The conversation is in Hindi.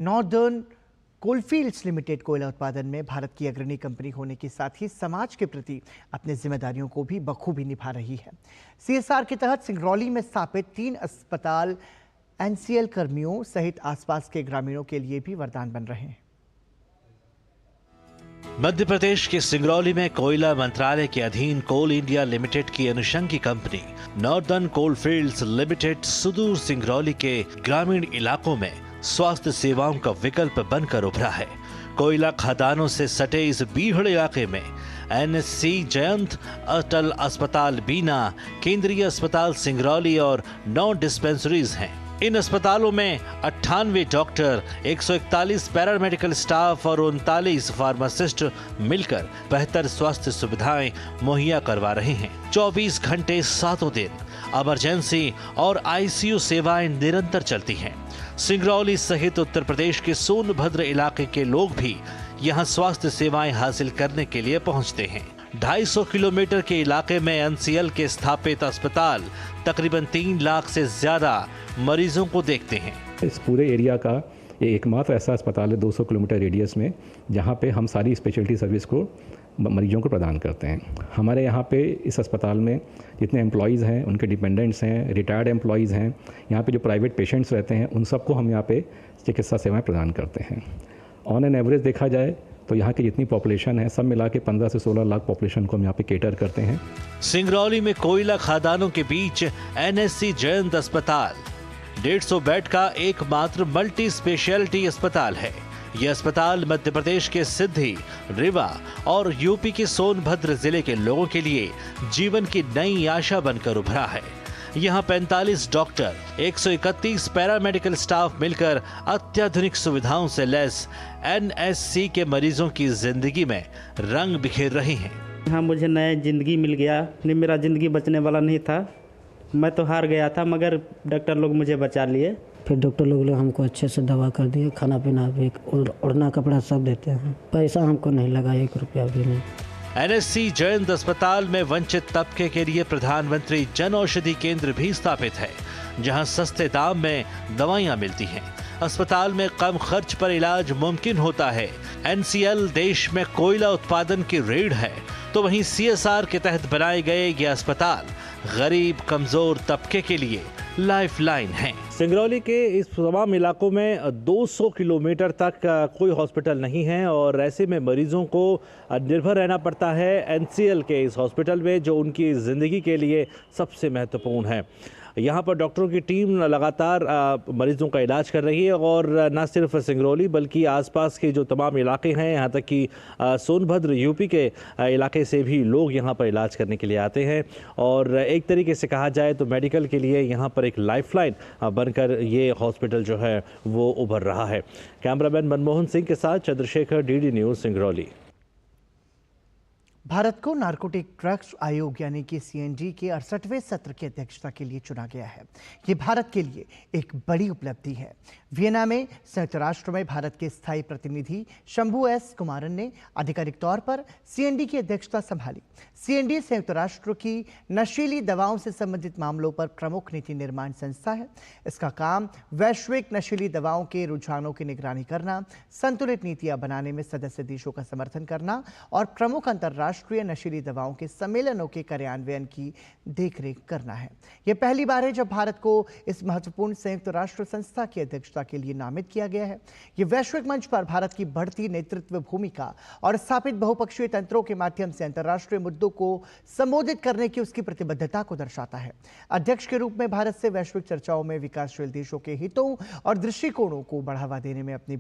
नॉर्दर्न कोलफील्ड्स लिमिटेड कोयला उत्पादन में भारत की अग्रणी कंपनी होने के साथ ही समाज के प्रति अपनी जिम्मेदारियों को भी बखूबी निभा रही है। सीएसआर के तहत सिंगरौली में स्थापित 3 अस्पताल एनसीएल कर्मियों सहित आसपास के ग्रामीणों के लिए भी वरदान बन रहे हैं। मध्य प्रदेश के सिंगरौली में कोयला मंत्रालय के अधीन कोल इंडिया लिमिटेड की अनुषंगी कंपनी नॉर्दर्न कोलफील्ड्स लिमिटेड सुदूर सिंगरौली के ग्रामीण इलाकों में स्वास्थ्य सेवाओं का विकल्प बनकर उभरा है। कोयला खदानों से सटे इस बीहड़ इलाके में एनएससी जयंत, अटल अस्पताल बीना, केंद्रीय अस्पताल सिंगरौली और 9 डिस्पेंसरीज हैं। इन अस्पतालों में 98 डॉक्टर, 141 पैरामेडिकल स्टाफ और 39 फार्मासिस्ट मिलकर बेहतर स्वास्थ्य सुविधाएं मुहैया करवा रहे हैं। 24 घंटे 7 दिन इमरजेंसी और आईसीयू सेवाएं निरंतर चलती हैं। सिंगरौली सहित उत्तर प्रदेश के सोनभद्र इलाके के लोग भी यहां स्वास्थ्य सेवाएं हासिल करने के लिए पहुंचते हैं। 250 किलोमीटर के इलाके में एनसीएल के स्थापित अस्पताल तकरीबन 3 लाख से ज्यादा मरीजों को देखते हैं। इस पूरे एरिया का ये एकमात्र ऐसा अस्पताल है 200 किलोमीटर रेडियस में जहां पे हम सारी स्पेशलिटी सर्विस को मरीजों को प्रदान करते हैं। हमारे यहाँ पे इस अस्पताल में जितने एम्प्लॉयज़ हैं, उनके डिपेंडेंट्स हैं, रिटायर्ड एम्प्लॉयज़ हैं, यहाँ पे जो प्राइवेट पेशेंट्स रहते हैं, उन सबको हम यहाँ पे चिकित्सा सेवाएं प्रदान करते हैं। ऑन एन एवरेज देखा जाए तो यहाँ की जितनी पॉपुलेशन है सब मिला के 15 से 16 लाख पॉपुलेशन को हम यहाँ पे केटर करते हैं। सिंगरौली में कोयला खदानों के बीच एनएससी जयंत अस्पताल 150 बेड का एकमात्र मल्टी स्पेशलिटी अस्पताल है। यह अस्पताल मध्य प्रदेश के सिद्धि, रीवा और यूपी के सोनभद्र जिले के लोगों के लिए जीवन की नई आशा बनकर उभरा है। यहाँ 45 डॉक्टर, 131 पैरामेडिकल स्टाफ मिलकर अत्याधुनिक सुविधाओं से लैस एनएससी के मरीजों की जिंदगी में रंग बिखेर रहे हैं। यहाँ मुझे नया जिंदगी मिल गया। नहीं, मेरा जिंदगी बचने वाला नहीं था, मैं तो हार गया था, मगर डॉक्टर लोग मुझे बचा लिए। फिर डॉक्टर लोग हमको अच्छे से दवा कर दिए, खाना पीना भी और ओढ़ना कपड़ा सब देते हैं। पैसा हमको नहीं लगा, 1 रुपया भी नहीं। एनएससी जयंत अस्पताल में वंचित तबके के लिए प्रधानमंत्री जन औषधि केंद्र भी स्थापित है, जहां सस्ते दाम में दवाइयां मिलती हैं। अस्पताल में कम खर्च पर इलाज मुमकिन होता है। एनसीएल देश में कोयला उत्पादन की रीढ़ है, तो वहीं सीएसआर के तहत बनाए गए ये अस्पताल गरीब कमजोर तबके के लिए लाइफलाइन है। सिंगरौली के इस तमाम इलाकों में 200 किलोमीटर तक कोई हॉस्पिटल नहीं है और ऐसे में मरीजों को निर्भर रहना पड़ता है एनसीएल के इस हॉस्पिटल में, जो उनकी ज़िंदगी के लिए सबसे महत्वपूर्ण है। यहाँ पर डॉक्टरों की टीम लगातार मरीजों का इलाज कर रही है और न सिर्फ सिंगरौली बल्कि आसपास के जो तमाम इलाके हैं, यहाँ तक कि सोनभद्र यूपी के इलाके से भी लोग यहाँ पर इलाज करने के लिए आते हैं। और एक तरीके से कहा जाए तो मेडिकल के लिए यहाँ पर एक लाइफलाइन बनकर ये हॉस्पिटल जो है वो उभर रहा है। कैमरामैन मनमोहन सिंह के साथ चंद्रशेखर, डीडी न्यूज़, सिंगरौली। भारत को नारकोटिक ड्रग्स आयोग यानी कि सीएनडी के 68वें सत्र की अध्यक्षता के लिए चुना गया है। ये भारत के लिए एक बड़ी उपलब्धि है। वियना में संयुक्त राष्ट्र में भारत के स्थायी प्रतिनिधि शंभू एस कुमारन ने आधिकारिक तौर पर सीएनडी की अध्यक्षता संभाली। सीएनडी संयुक्त राष्ट्र की नशीली दवाओं से संबंधित मामलों पर प्रमुख नीति निर्माण संस्था है। इसका काम वैश्विक नशीली दवाओं के रुझानों की निगरानी करना, संतुलित नीतियां बनाने में सदस्य देशों का समर्थन करना और प्रमुख अंतर्राष्ट्रीय नशीली दवाओं के सम्मेलनों के कार्यान्वयन की देखरेख करना है। यह पहली बार है जब भारत को इस महत्वपूर्ण संयुक्त राष्ट्र संस्था की अध्यक्षता के लिए नामित किया गया है। यह वैश्विक मंच पर भारत की बढ़ती नेतृत्व भूमिका और स्थापित बहुपक्षीय तंत्रों के माध्यम से अंतर्राष्ट्रीय मुद्दों को संबोधित करने की उसकी प्रतिबद्धता को दर्शाता है। अध्यक्ष के रूप में भारत से वैश्विक चर्चाओं में विकासशील देशों के हितों और दृष्टिकोणों को बढ़ावा देने में अपनी